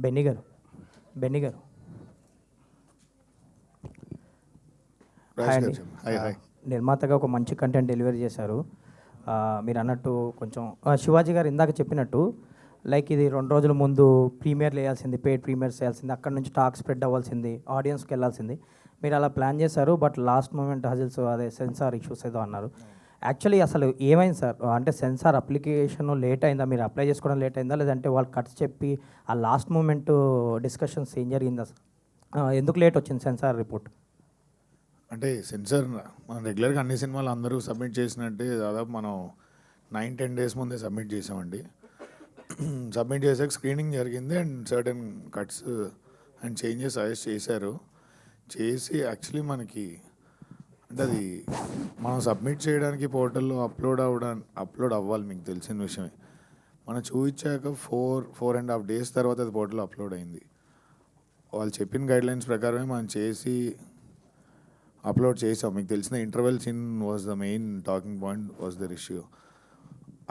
Benny గారు Benny గారు hi అండి. నిర్మాతగా ఒక మంచి కంటెంట్ డెలివరీ చేశారు. మీరు అన్నట్టు కొంచెం శివాజీ గారు ఇందాక చెప్పినట్టు లైక్ ఇది 2 రోజుల ముందు ప్రీమియర్లు వేయాల్సింది, పెయిడ్ ప్రీమియర్స్ వేయాల్సింది, అక్కడ నుంచి టాక్ స్ప్రెడ్ అవ్వాల్సింది, ఆడియన్స్కి వెళ్ళాల్సింది. మీరు అలా ప్లాన్ చేశారు. బట్ లాస్ట్ మూమెంట్ హజిల్స్ అదే సెన్సార్ ఇష్యూస్ ఏదో అన్నారు. యాక్చువల్లీ అసలు ఏమైంది సార్? అంటే సెన్సార్ అప్లికేషన్ లేట్ అయిందా, మీరు అప్లై చేసుకోవడం లేట్ అయిందా, లేదంటే వాళ్ళు కట్స్ చెప్పి ఆ లాస్ట్ మూమెంట్ డిస్కషన్స్ ఏం జరిగిందా సార్? ఎందుకు లేట్ వచ్చింది సెన్సార్ రిపోర్ట్? అంటే సెన్సార్ మనం రెగ్యులర్గా అన్ని సినిమాలు అందరూ సబ్మిట్ చేసినట్టే దాదాపు మనం 9-10 డేస్ ముందే సబ్మిట్ చేసామండి. సబ్మిట్ చేసాక స్క్రీనింగ్ జరిగింది and certain cuts and changes suggest చేశారు. చేసి యాక్చువల్లీ మనకి అంటే అది మనం సబ్మిట్ చేయడానికి పోర్టల్లో అప్లోడ్ అవ్వాలి, మీకు తెలిసిన విషయమే. మనం చూపించాక 4.5 డేస్ తర్వాత అది పోర్టల్లో అప్లోడ్ అయింది. వాళ్ళు చెప్పిన గైడ్లైన్స్ ప్రకారమే మనం చేసి అప్లోడ్ చేసాం. మీకు తెలిసిన interval scene was the main talking point, was their issue.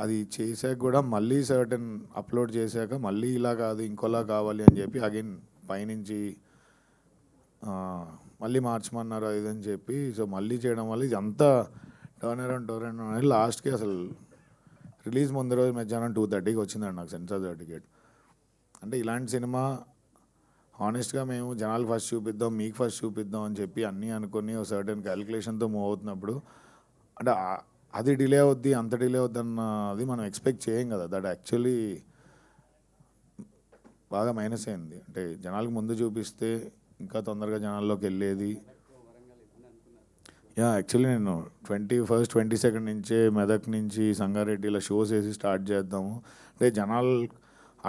అది చేసాక కూడా మళ్ళీ సర్టెన్ అప్లోడ్ చేశాక మళ్ళీ ఇలా కాదు ఇంకోలా కావాలి అని చెప్పి అగైన్ పైనుంచి మళ్ళీ మార్చమన్నారు అది అని చెప్పి, సో మళ్ళీ చేయడం వల్ల ఇది అంతా టర్న్ అరౌండ్ అనేది లాస్ట్కి అసలు రిలీజ్ ముందు రోజు మధ్యాహ్నం 2:30కి వచ్చిందండి నాకు సెన్సార్ సర్టిఫికేట్. అంటే ఇలాంటి సినిమా హానెస్ట్గా మేము జనాలకు ఫస్ట్ చూపిద్దాం, మీకు ఫస్ట్ చూపిద్దాం అని చెప్పి అన్నీ అనుకుని ఒక సర్టెన్ క్యాలిక్యులేషన్తో మూవ్ అవుతున్నప్పుడు అంటే అది డిలే అవుద్ది, అంత డిలే అవుద్ది అన్నది మనం ఎక్స్పెక్ట్ చేయం కదా. దట్ యాక్చువల్లీ బాగా మైనస్ అయింది. అంటే జనాలకు ముందు చూపిస్తే ఇంకా తొందరగా జనాల్లోకి వెళ్ళేది. యాక్చువల్లీ నేను 21st 22nd నుంచే మెదక్ నుంచి సంగారెడ్డిలో షోస్ వేసి స్టార్ట్ చేద్దాము. అంటే జనాలు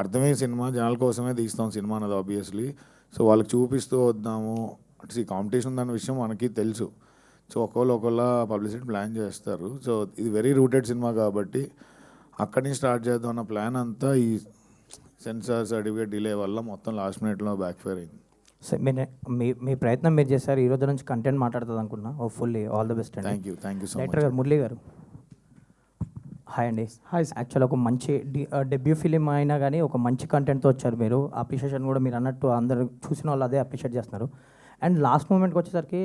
అర్థమయ్యే సినిమా, జనాల కోసమే తీస్తాం సినిమా అన్నది ఆబ్వియస్లీ. సో వాళ్ళకి చూపిస్తూ వద్దాము అంటే ఈ కాంపిటీషన్ ఉందన్న విషయం మనకి తెలుసు. సో ఒకళ్ళ పబ్లిసిటీ ప్లాన్ చేస్తారు. సో ఇది వెరీ రూటెడ్ సినిమా కాబట్టి అక్కడి నుంచి స్టార్ట్ చేద్దాం అన్న ప్లాన్ అంతా ఈ సెన్సార్ సర్టిఫికేట్ డిలే వల్ల మొత్తం లాస్ట్ మినిట్లో బ్యాక్ ఫైర్ అయింది. సార్ మీ ప్రయత్నం మీరు చేశారు. ఈ రోజు నుంచి కంటెంట్ మాట్లాడుతుంది అనుకున్నా. హోప్ఫుల్లీ ఆల్ ద బెస్ట్ అండి. Thank you so much. Director గారు మురళి గారు హాయ్ అండి. హాయ్. యాక్చువల్ ఒక మంచి డెబ్యూ ఫిలిం అయినా కానీ ఒక మంచి కంటెంట్తో వచ్చారు మీరు. అప్రిషియేషన్ కూడా మీరు అన్నట్టు అందరూ చూసిన వాళ్ళు అదే అప్రిషియేట్ చేస్తున్నారు. అండ్ లాస్ట్ మూమెంట్కి వచ్చేసరికి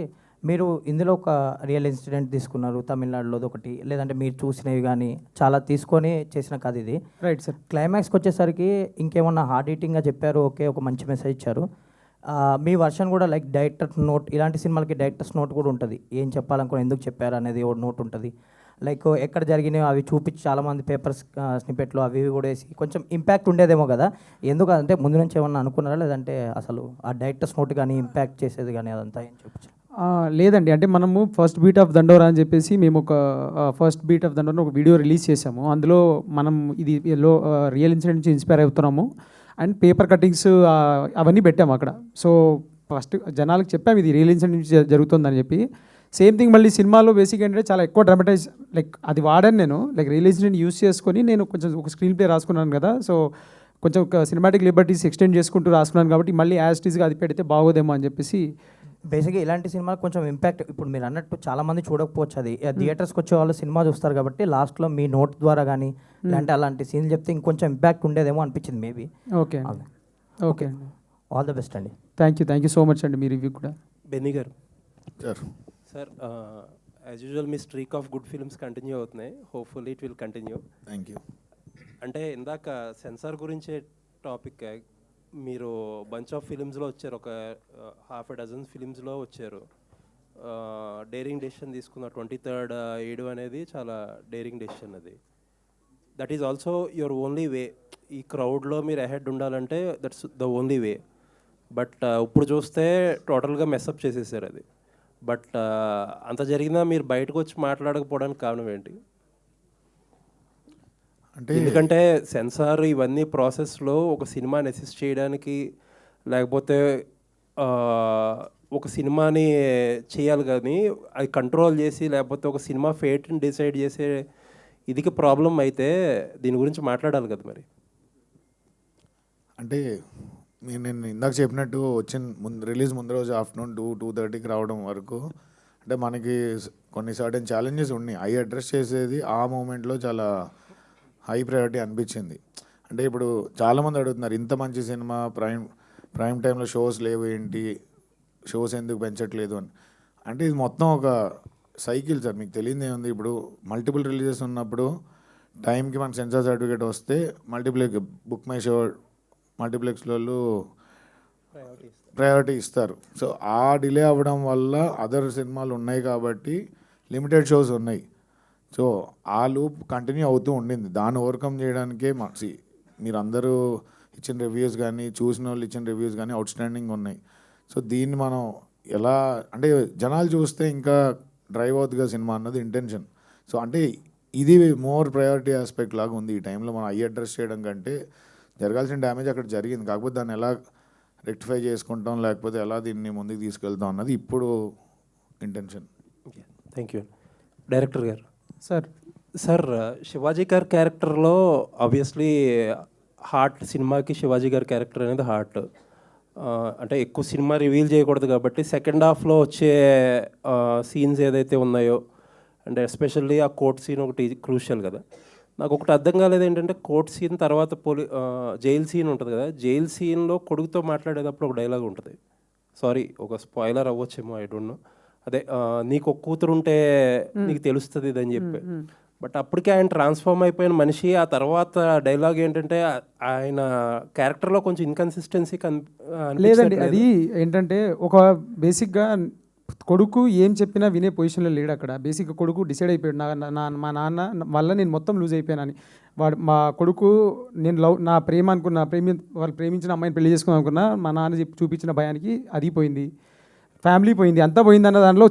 మీరు ఇందులో ఒక రియల్ ఇన్సిడెంట్ తీసుకున్నారు, తమిళనాడులోది ఒకటి, లేదంటే మీరు చూసినవి కానీ చాలా తీసుకొని చేసిన కథ ఇది. Right sir. క్లైమాక్స్కి వచ్చేసరికి ఇంకేమన్నా హార్డ్ హీటింగ్గా చెప్పారు, ఓకే ఒక మంచి మెసేజ్ ఇచ్చారు. మీ వర్షన్ కూడా లైక్ డైరెక్టర్ నోట్, ఇలాంటి సినిమాలకి డైరెక్టర్స్ నోట్ కూడా ఉంటుంది, ఏం చెప్పాలనుకుని ఎందుకు చెప్పారు అనేది ఒక నోట్ ఉంటుంది. లైక్ ఎక్కడ జరిగినాయో అవి చూపించి చాలామంది పేపర్స్ స్నిపెట్లు అవి కూడా వేసి కొంచెం ఇంపాక్ట్ ఉండేదేమో కదా. ఎందుకు అంటే ముందు నుంచి ఏమన్నా అనుకున్నారా, లేదంటే అసలు ఆ డైరెక్టర్స్ నోట్ కానీ ఇంపాక్ట్ చేసేది కానీ అదంతా ఏం చూపించారు? లేదండి, అంటే మనము ఫస్ట్ బీట్ ఆఫ్ దండోరా అని చెప్పేసి మేము ఒక ఫస్ట్ బీట్ ఆఫ్ దండోరా ఒక వీడియో రిలీజ్ చేసాము. అందులో మనం ఇది రియల్ ఇన్సిడెంట్ నుంచి ఇన్స్పైర్ అవుతున్నాము అండ్ పేపర్ కటింగ్స్ అవన్నీ పెట్టాము అక్కడ. సో ఫస్ట్ జనాలకు చెప్పాము ఇది రియల్ ఇన్సిడెంట్ నుంచి జరుగుతుందని చెప్పి. సేమ్ థింగ్ మళ్ళీ సినిమాలో బేసిక్ ఏంటంటే చాలా ఎక్కువ డ్రామటైజ్ లైక్ అది వాడాను నేను. లైక్ రియల్ ఇన్సిడెంట్ యూస్ చేసుకొని నేను కొంచెం ఒక స్క్రీన్ ప్లే రాసుకున్నాను కదా. సో కొంచెం ఒక సినిమాటిక్ లిబర్టీస్ ఎక్స్టెండ్ చేసుకుంటూ రాసుకున్నాను కాబట్టి మళ్ళీ యాజ్ టీజ్గా అది పెడితే బాగోదేమో అని చెప్పేసి. బేసిక్గా ఇలాంటి సినిమాలు కొంచెం ఇంపాక్ట్, ఇప్పుడు మీరు అన్నట్టు చాలామంది చూడకపోవచ్చు, అది థియేటర్స్కి వచ్చే వాళ్ళు సినిమా చూస్తారు కాబట్టి లాస్ట్లో మీ నోట్ ద్వారా కానీ లేదంటే అలాంటి సీన్లు చెప్తే ఇంకొంచెం ఇంపాక్ట్ ఉండేదేమో అనిపించింది మేబీ. ఓకే ఓకే అండి. ఆల్ ద బెస్ట్ అండి. థ్యాంక్ యూ సో మచ్ అండి మీ రివ్యూ కూడా. Benny garu sir as usual మీ streak of good films continue అవుతున్నాయి. Hopefully it will continue. Thank you. అంటే ఇందాక సెన్సార్ గురించే టాపిక్, మీరు బంచ్ ఆఫ్ ఫిలిమ్స్లో వచ్చారు, ఒక half a dozen ఫిలిమ్స్లో వచ్చారు. డేరింగ్ డెసిషన్ తీసుకున్న 23rd 7 అనేది చాలా డేరింగ్ డెసిషన్. అది that is also your only way. ఈ క్రౌడ్లో మీరు అహెడ్ ఉండాలంటే that's the only way. But ఇప్పుడు చూస్తే టోటల్గా మెస్అప్ చేసేసారు అది. బట్ అంత జరిగినా మీరు బయటకు వచ్చి మాట్లాడకపోవడానికి కారణం ఏంటి? అంటే ఎందుకంటే సెన్సార్ ఇవన్నీ ప్రాసెస్లో ఒక సినిమాని అసిస్ట్ చేయడానికి, లేకపోతే ఒక సినిమాని చేయాలి కానీ అది కంట్రోల్ చేసి, లేకపోతే ఒక సినిమా ఫేట్ని డిసైడ్ చేసే ఇదికి ప్రాబ్లం అయితే దీని గురించి మాట్లాడాలి కదా మరి. అంటే నేను ఇందాక చెప్పినట్టు రిలీజ్ ముందు రోజు ఆఫ్టర్నూన్ 2-2:30కి రావడం వరకు అంటే మనకి కొన్ని సర్టెన్ ఛాలెంజెస్ ఉన్నాయి. అవి అడ్రస్ చేసేది ఆ మూమెంట్లో చాలా హై ప్రయారిటీ అనిపించింది. అంటే ఇప్పుడు చాలామంది అడుగుతున్నారు, ఇంత మంచి సినిమా ప్రైమ్ టైంలో షోస్ లేవు ఏంటి, షోస్ ఎందుకు పెంచట్లేదు అని. అంటే ఇది మొత్తం ఒక సైకిల్ సార్, మీకు తెలియదు ఏముంది. ఇప్పుడు మల్టిపుల్ రిలీజెస్ ఉన్నప్పుడు టైంకి మనకు సెన్సార్ సర్టిఫికేట్ వస్తే బుక్ మై షో మల్టీప్లెక్స్లలో ప్రయారిటీ ఇస్తారు. సో ఆ డిలే అవ్వడం వల్ల అదర్ సినిమాలు ఉన్నాయి కాబట్టి లిమిటెడ్ షోస్ ఉన్నాయి. సో ఆ లూప్ కంటిన్యూ అవుతూ ఉండింది. దాన్ని ఓవర్కమ్ చేయడానికే మీరు అందరూ ఇచ్చిన రివ్యూస్ కానీ, చూసిన వాళ్ళు ఇచ్చిన రివ్యూస్ కానీ అవుట్ స్టాండింగ్ ఉన్నాయి. సో దీన్ని మనం ఎలా అంటే జనాలు చూస్తే ఇంకా డ్రైవ్ అవుతుందిగా సినిమా అన్నది ఇంటెన్షన్. సో అంటే ఇది మోర్ ప్రయారిటీ ఆస్పెక్ట్ లాగా ఉంది. ఈ టైంలో మనం అడ్రస్ చేయడం కంటే జరగాల్సిన డ్యామేజ్ అక్కడ జరిగింది, కాకపోతే దాన్ని ఎలా రెక్టిఫై చేసుకుంటాం, లేకపోతే ఎలా దీన్ని ముందుకు తీసుకెళ్తాం అన్నది ఇప్పుడు ఇంటెన్షన్. Thank you. డైరెక్టర్ గారు. సార్ శివాజీ గారి క్యారెక్టర్లో ఆబ్వియస్లీ హార్ట్, సినిమాకి శివాజీ గారి క్యారెక్టర్ అనేది హార్ట్. అంటే ఎక్కువ సినిమా రివీల్ చేయకూడదు కాబట్టి సెకండ్ హాఫ్లో వచ్చే సీన్స్ ఏదైతే ఉన్నాయో, అంటే ఎస్పెషల్లీ ఆ కోర్ట్ సీన్ ఒకటి క్రూషియల్ కదా. నాకు ఒకటి అర్థం కాలేదు ఏంటంటే, కోర్ట్ సీన్ తర్వాత జైల్ సీన్ ఉంటుంది కదా, జైల్ సీన్లో కొడుకుతో మాట్లాడేటప్పుడు ఒక డైలాగ్ ఉంటుంది. సారీ, ఒక స్పాయిలర్ అవ్వచ్చేమో, ఐ డోంట్ నో. అదే నీకు ఒక కూతురు ఉంటే నీకు తెలుస్తుంది ఇది అని చెప్పి. బట్ అప్పటికే ఆయన ట్రాన్స్ఫార్మ్ అయిపోయిన మనిషి. ఆ తర్వాత డైలాగ్ ఏంటంటే ఆయన క్యారెక్టర్లో కొంచెం ఇన్కన్సిస్టెన్సీ లేదండి. అది ఏంటంటే ఒక బేసిక్గా కొడుకు ఏం చెప్పినా వినే పొజిషన్లో లేడు అక్కడ. బేసిక్గా కొడుకు డిసైడ్ అయిపోయాడు, మా నాన్న వల్ల నేను మొత్తం లూజ్ అయిపోయానని. మా కొడుకు నేను నా ప్రేమ అనుకున్న వాళ్ళు ప్రేమించిన అమ్మాయిని పెళ్లి చేసుకుందాం అనుకున్నా, మా నాన్న చూపించిన భయానికి అది పోయింది, ఫ్యామిలీ పోయింది, అంతా పోయింది అన్న దాంట్లో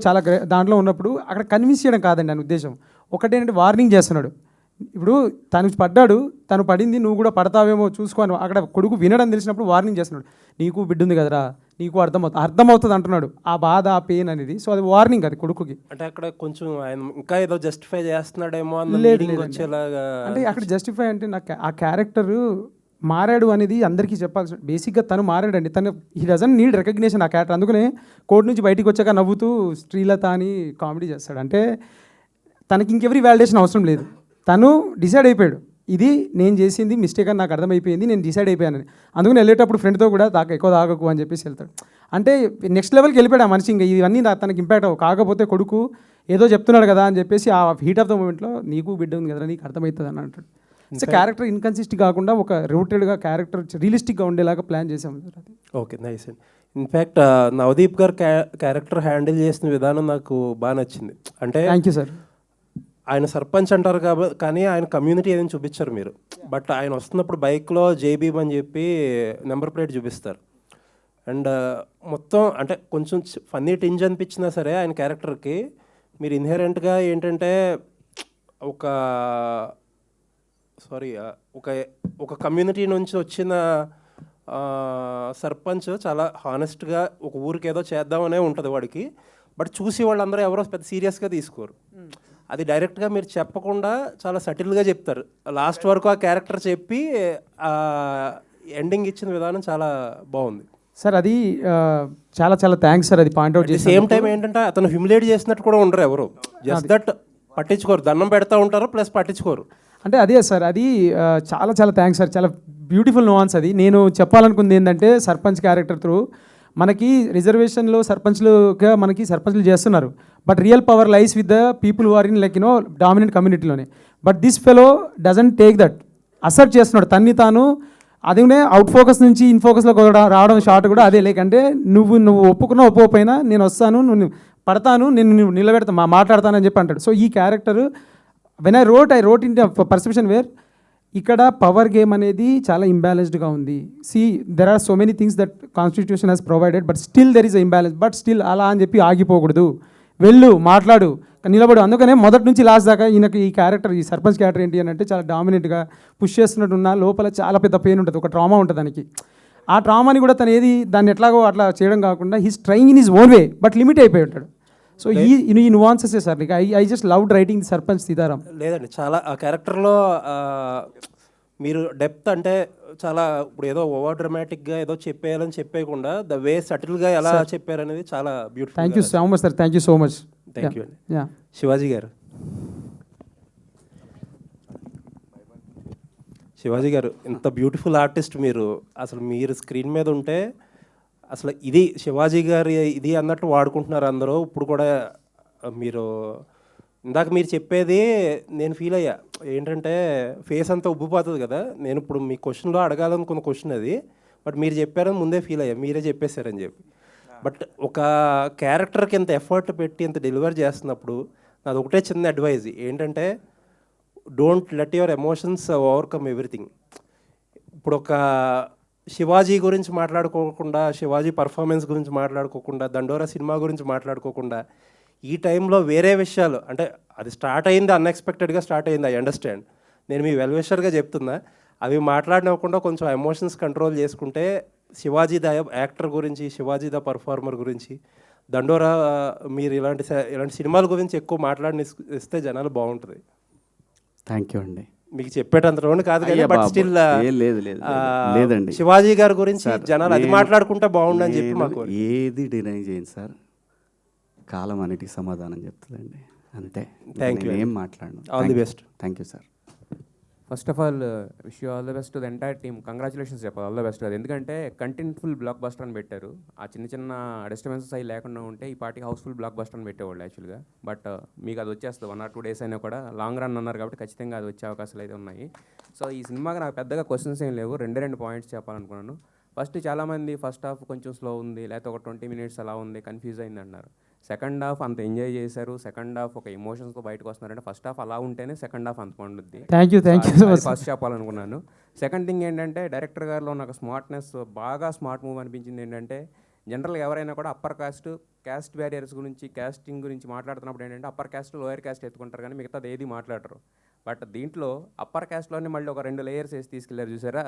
దాంట్లో ఉన్నప్పుడు అక్కడ కన్విన్స్ చేయడం కాదండి అని ఉద్దేశం. ఒకటేంటంటే వార్నింగ్ చేస్తున్నాడు. ఇప్పుడు తను పడింది, నువ్వు కూడా పడతావేమో చూసుకోను. అక్కడ కొడుకు వినడం తెలిసినప్పుడు వార్నింగ్ చేస్తున్నాడు, నీకు బిడ్డ ఉంది కదరా, నీకు అర్థమవుతుంది అంటున్నాడు. ఆ బాధ, ఆ పెయిన్ అనేది. సో అది వార్నింగ్, అది కొడుకుకి. అంటే అక్కడ కొంచెం ఆయన ఇంకా ఏదో జస్టిఫై చేస్తున్నాడేమో వచ్చేలాగా. అంటే అక్కడ జస్టిఫై అంటే నాకు ఆ క్యారెక్టర్ మారాడు అనేది అందరికీ చెప్పాల్సి. బేసిక్గా తను మారాడండి. హీ డజంట్ నీడ్ రికగ్నేషన్ ఆ క్యారెక్టర్. అందుకనే కోర్టు నుంచి బయటికి వచ్చాక నవ్వుతూ శ్రీలత అని కామెడీ చేస్తాడు. అంటే తనకి ఇంకెవరి వ్యాలిడేషన్ అవసరం లేదు. తను డిసైడ్ అయిపోయాడు, ఇది నేను చేసింది మిస్టేక్ అని నాకు అర్థమైపోయింది, నేను డిసైడ్ అయిపోయానని. అందుకని వెళ్ళేటప్పుడు ఫ్రెండ్తో కూడా ఎక్కువ తాగకు అని చెప్పేసి వెళ్తాడు. అంటే నెక్స్ట్ లెవెల్కి వెళ్ళిపోయాడు ఆ మనిషి. ఇంకా ఇవన్నీ తనకి ఇంపాక్ట్ అవ్వవు. కాకపోతే కొడుకు ఏదో చెప్తున్నాడు కదా అని చెప్పేసి ఆ హీట్ ఆఫ్ ద మూమెంట్లో నీకు బిడ్డ ఉంది కదా, నీకు అర్థమవుతుంది అని అంటాడు. సో క్యారెక్టర్ ఇన్కన్సిస్ట్ కాకుండా ఒక రూటెడ్గా క్యారెక్టర్ రియలిస్టిక్గా ఉండేలాగా ప్లాన్ చేసాము. ఓకే, నైస్ అండి. ఇన్ఫ్యాక్ట్ నవదీప్ గారు క్యారెక్టర్ హ్యాండిల్ చేసిన విధానం నాకు బాగా నచ్చింది. అంటే థ్యాంక్ యూ సార్. ఆయన సర్పంచ్ అంటారు కాబట్టి, కానీ ఆయన కమ్యూనిటీ ఏదైనా చూపించారు మీరు. బట్ ఆయన వస్తున్నప్పుడు బైక్లో జేబీబ్ అని చెప్పి నెంబర్ ప్లేట్ చూపిస్తారు. అండ్ మొత్తం అంటే కొంచెం ఫన్నీ టింజ్ అనిపించినా సరే ఆయన క్యారెక్టర్కి మీరు ఇన్హెరెంట్గా ఏంటంటే ఒక కమ్యూనిటీ నుంచి వచ్చిన సర్పంచ్ చాలా హానెస్ట్గా ఒక ఊరికి ఏదో చేద్దామనే ఉంటుంది వాడికి. బట్ చూసి వాళ్ళందరూ ఎవరో పెద్ద సీరియస్గా తీసుకోరు. అది డైరెక్ట్గా మీరు చెప్పకుండా చాలా సటిల్గా చెప్తారు. లాస్ట్ వరకు ఆ క్యారెక్టర్ చెప్పి ఎండింగ్ ఇచ్చిన విధానం చాలా బాగుంది సార్. అది చాలా చాలా థ్యాంక్స్ సార్. అది పాయింట్అవుట్ చేసి సేమ్ టైం ఏంటంటే అతను హ్యూమిలేట్ చేసినట్టు కూడా ఉండరు ఎవరు, జస్ట్ దట్ పట్టించుకోరు, దండం పెడతా ఉంటారు ప్లస్ పట్టించుకోరు. అంటే అదే సార్, అది చాలా చాలా థ్యాంక్స్ సార్. చాలా బ్యూటిఫుల్ నోవాన్స్. అది నేను చెప్పాలనుకుంది ఏంటంటే, సర్పంచ్ క్యారెక్టర్ త్రూ మనకి రిజర్వేషన్లో సర్పంచ్లుగా మనకి సర్పంచ్లు చేస్తున్నారు. But real power lies with the people who are in like dominant కమ్యూనిటీలోనే. But this fellow doesn't take that, assert చేస్తున్నాడు తన్ని తాను. అదే అవుట్ ఫోకస్ నుంచి ఇన్ ఫోకస్లో రావడం షార్ట్ కూడా అదే. లైక్ అంటే నువ్వు ఒప్పుకున్నా ఒప్పుకోపోయినా నేను వస్తాను, నువ్వు పడతాను, నేను నిలబెడతా, మాట్లాడతానని చెప్పి అంటాడు. సో ఈ character when I wrote in perception where ఇక్కడ పవర్ గేమ్ అనేది చాలా ఇంబ్యాలెన్స్డ్గా ఉంది. There are so many things that constitution has provided, but still there is imbalance. But still అలా అని చెప్పి ఆగిపోకూడదు, వెళ్ళు, మాట్లాడు, నిలబడు. అందుకనే మొదటి నుంచి లాస్ట్ దాకా ఈయనకి ఈ క్యారెక్టర్, ఈ సర్పంచ్ క్యారెక్టర్ ఏంటి అని అంటే చాలా డామినెంట్గా పుష్ చేస్తున్నట్టున్న లోపల చాలా పెద్ద పెయిన్ ఉంటుంది, ఒక ట్రామా ఉంటుంది దానికి. ఆ ట్రామాని కూడా తను దాన్ని ఎట్లాగో అట్లా చేయడం కాకుండా he's trying in his own way, but limit అయిపోయి ఉంటాడు. సో ఈ nuances sir, like I just loved writing sarpanch Sitaram. లేదండి, చాలా ఆ క్యారెక్టర్లో మీరు డెప్త్ అంటే చాలా, ఇప్పుడు ఏదో ఓవర్ డ్రామాటిక్గా ఏదో చెప్పేయాలని చెప్పేయకుండా ద వే సటిల్గా ఎలా చెప్పారనేది చాలా beautiful. Thank you so much sir, thank you so much. Thank you అండి. శివాజీ గారు. శివాజీ గారు, ఇంత బ్యూటిఫుల్ ఆర్టిస్ట్ మీరు, అసలు మీరు స్క్రీన్ మీద ఉంటే అసలు ఇది శివాజీ గారి ఇది అన్నట్టు వాడుకుంటున్నారు అందరూ. ఇప్పుడు కూడా మీరు ఇందాక మీరు చెప్పేది నేను ఫీల్ అయ్యా, ఏంటంటే ఫేస్ అంతా ఉబ్బిపోతుంది కదా. నేను ఇప్పుడు మీ క్వశ్చన్లో అడగాలనుకున్న క్వశ్చన్ అది, బట్ మీరు చెప్పారని ముందే ఫీల్ అయ్యా, మీరే చెప్పేశారని చెప్పి. బట్ ఒక క్యారెక్టర్కి ఇంత ఎఫర్ట్ పెట్టి ఇంత డెలివర్ చేస్తున్నప్పుడు నాది ఒకటే చిన్న అడ్వైజ్ ఏంటంటే, don't let your emotions overcome everything. ఇప్పుడు ఒక శివాజీ గురించి మాట్లాడుకోకుండా, శివాజీ పర్ఫార్మెన్స్ గురించి మాట్లాడుకోకుండా, దండోరా సినిమా గురించి మాట్లాడుకోకుండా, ఈ టైంలో వేరే విషయాలు, అంటే అది స్టార్ట్ అయింది అన్ఎక్స్పెక్టెడ్గా స్టార్ట్ అయింది, ఐ అండర్స్టాండ్. నేను మీ వెల్విషర్గా చెప్తున్నా, అవి మాట్లాడినవ్వకుండా కొంచెం ఎమోషన్స్ కంట్రోల్ చేసుకుంటే శివాజీ ద యాక్టర్ గురించి, శివాజీ ద పర్ఫార్మర్ గురించి, దండోరా మీరు ఇలాంటి సినిమాల గురించి ఎక్కువ మాట్లాడిని ఇస్తే జనాలు బాగుంటుంది. థ్యాంక్ యూ అండి. మీకు చెప్పేటంతలోనే కాదు కానీ, బట్ స్టిల్ లేదండి, శివాజీ గారి గురించి జనాలు అది మాట్లాడుకుంటే బాగుండని చెప్పి మాకు ఏది డినై చేయండి సార్, కాలం అన్నిటికి సమాధానం చెప్తుందండి, అంతే. థ్యాంక్ యూ, ఏం మాట్లాడను. All the best. Thank you sir. First of all wish you all the best to the entire team. Congratulations చెప్పాలి, ఆల్ ద బెస్ట్ అది. ఎందుకంటే కంటెంట్ఫుల్ బ్లాక్ బస్టర్ అని పెట్టారు. ఆ చిన్న చిన్న డిస్టర్బెన్సెస్ అవి లేకుండా ఉంటే ఈ పార్టీకి హౌస్ఫుల్ బ్లాక్ బస్టర్ అని పెట్టేవాళ్ళు యాక్చువల్గా. బట్ మీకు అది వచ్చేస్తుంది 1 or 2 days అయినా కూడా. లాంగ్ రన్ అన్నారు కాబట్టి ఖచ్చితంగా అది వచ్చే అవకాశాలు అయితే ఉన్నాయి. సో ఈ సినిమాకి నాకు పెద్దగా క్వశ్చన్స్ ఏం లేవు, 2 పాయింట్స్ చెప్పాలనుకున్నాను. ఫస్ట్ చాలామంది ఫస్ట్ హాఫ్ కొంచెం స్లో ఉంది, లేకపోతే ఒక 20 minutes అలా ఉంది, కన్ఫ్యూజ్ అయింది అన్నారు. సెకండ్ హాఫ్ అంత ఎంజాయ్ చేశారు, సెకండ్ హాఫ్ ఒక ఎమోషన్స్తో బయటకు వస్తున్నారంటే ఫస్ట్ హాఫ్ అలా ఉంటేనే సెకండ్ హాఫ్ అంత పండుద్ది. థ్యాంక్ యూ ఫస్ట్ చెప్పాలనుకున్నాను. సెకండ్ థింగ్ ఏంటంటే, డైరెక్టర్ గారిలో నాకు స్మార్ట్నెస్, బాగా స్మార్ట్ మూవ్ అనిపించింది ఏంటంటే, జనరల్గా ఎవరైనా కూడా అప్పర్ క్యాస్ట్ బ్యారియర్స్ గురించి, క్యాస్టింగ్ గురించి మాట్లాడుతున్నప్పుడు ఏంటంటే అప్పర్ క్యాస్ట్ లోయర్ క్యాస్ట్ ఎత్తుకుంటారు కానీ మిగతాది ఏది మాట్లాడరు. బట్ దీంట్లో అప్పర్ క్యాస్ట్లోనే మళ్ళీ ఒక 2 layers వేసి తీసుకెళ్లారు చూసారా,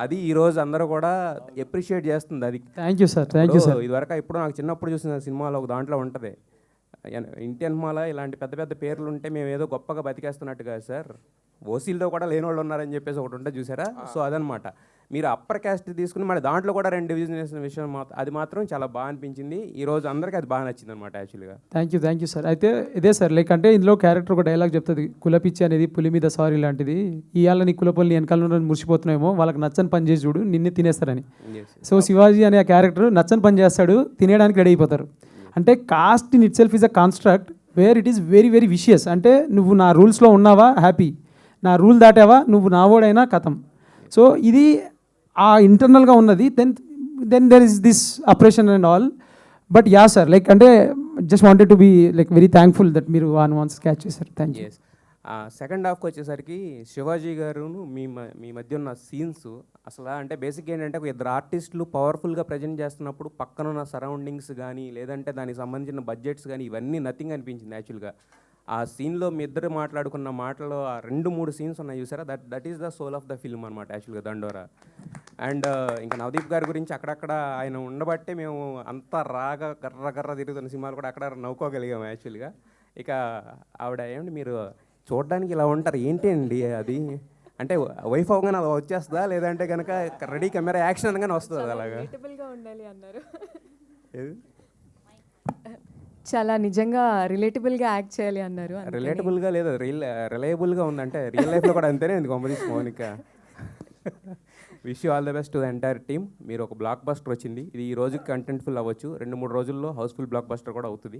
అది ఈరోజు అందరూ కూడా ఎప్రిషియేట్ చేస్తుంది. అది thank you sir, thank you sir. ఇదివరకు ఇప్పుడు నాకు చిన్నప్పుడు చూసిన సినిమాలో ఒక దాంట్లో ఉంటుంది, ఇండియన్ మాల ఇలాంటి పెద్ద పెద్ద పేర్లు ఉంటే మేము ఏదో గొప్పగా బతికేస్తున్నట్టు కాదు సార్, ఓసీలతో కూడా లేని వాళ్ళు ఉన్నారని చెప్పేసి ఒకటి ఉంటుంది చూసారా. సో అదనమాట, మీరు అప్పర్ క్యాస్ట్ తీసుకుని మళ్ళీ దాంట్లో కూడా 2 division వేసిన విషయం అది మాత్రం చాలా బాగా అనిపించింది. ఈ రోజు అందరికీ అది బాగా నచ్చింది అనమాట యాక్చువల్గా. Thank you sir. అయితే ఇదే సార్, లైక్ అంటే ఇందులో క్యారెక్టర్ ఒక డైలాగ్ చెప్తుంది, కులపిచ్చి అనేది పులి మీద సారీ లాంటిది, ఇవాళ నీ కులపల్లి వెనకాల మురిసిపోతున్నామో వాళ్ళకి నచ్చని పని చేసి చూడు నిన్నే తినేస్తారని. సో శివాజీ అనే క్యారెక్టర్ నచ్చని పని చేస్తాడు, తినేయడానికి రెడీ అయిపోతారు. అంటే caste in itself is a construct where it is very very vicious. అంటే నువ్వు నా రూల్స్లో ఉన్నావా హ్యాపీ, నా రూల్ దాటావా నువ్వు నావోడైనా కథం. సో ఇది ఆ ఇంటర్నల్గా ఉన్నది. Then there is this oppression and all. But ya sir, like అంటే just wanted to be like very thankful that మీరు ఆ nuance క్యాచ్ చేశారు. Thank you. సెకండ్ హాఫ్కి వచ్చేసరికి శివాజీ గారును మీ మధ్య ఉన్న సీన్స్ అసలు అంటే బేసిక్ ఏంటంటే, ఒక 2 ఆర్టిస్టులు పవర్ఫుల్గా ప్రజెంట్ చేస్తున్నప్పుడు పక్కన ఉన్న సరౌండింగ్స్ కానీ లేదంటే దానికి సంబంధించిన బడ్జెట్స్ కానీ ఇవన్నీ నథింగ్ అనిపించింది యాక్చువల్గా. ఆ సీన్లో మీ ఇద్దరు మాట్లాడుకున్న మాటలో ఆ 2-3 scenes ఉన్నాయి చూసారా, that is the soul of the film అనమాట యాక్చువల్గా దండోరా. అండ్ ఇంకా నవదీప్ గారి గురించి అక్కడక్కడ ఆయన ఉండబట్టే మేము అంత రాగా గర్ర తిరుగుతున్న సినిమాలు కూడా అక్కడ నవ్వుకోగలిగాము యాక్చువల్గా. ఇక ఆవిడ ఏమండి మీరు చూడడానికి ఇలా ఉంటారు ఏంటి అండి అది, అంటే వైఫ్ అవగానే అలా వచ్చేస్తుందా లేదంటే కనుక రెడీ కెమెరా యాక్షన్ అనగానే వస్తుంది అలాగా? ఉండాలి అన్నారు. ఏది? చాలా నిజంగా రిలేటబుల్గా యాక్ట్ చేయాలి అన్నారు. రిలేటబుల్గా లేదు, రిలయబుల్గా ఉందంటే రియల్ లైఫ్లో కూడా అంతేనే ఉంది competition Mounika. Wish you all the best to the entire team. మీరు ఒక బ్లాక్ బస్టర్ వచ్చింది, ఇది ఈ రోజుకి కంటెంట్ఫుల్ అవ్వచ్చు, 2-3 రోజుల్లో హౌస్ఫుల్ బ్లాక్ బస్టర్ కూడా అవుతుంది,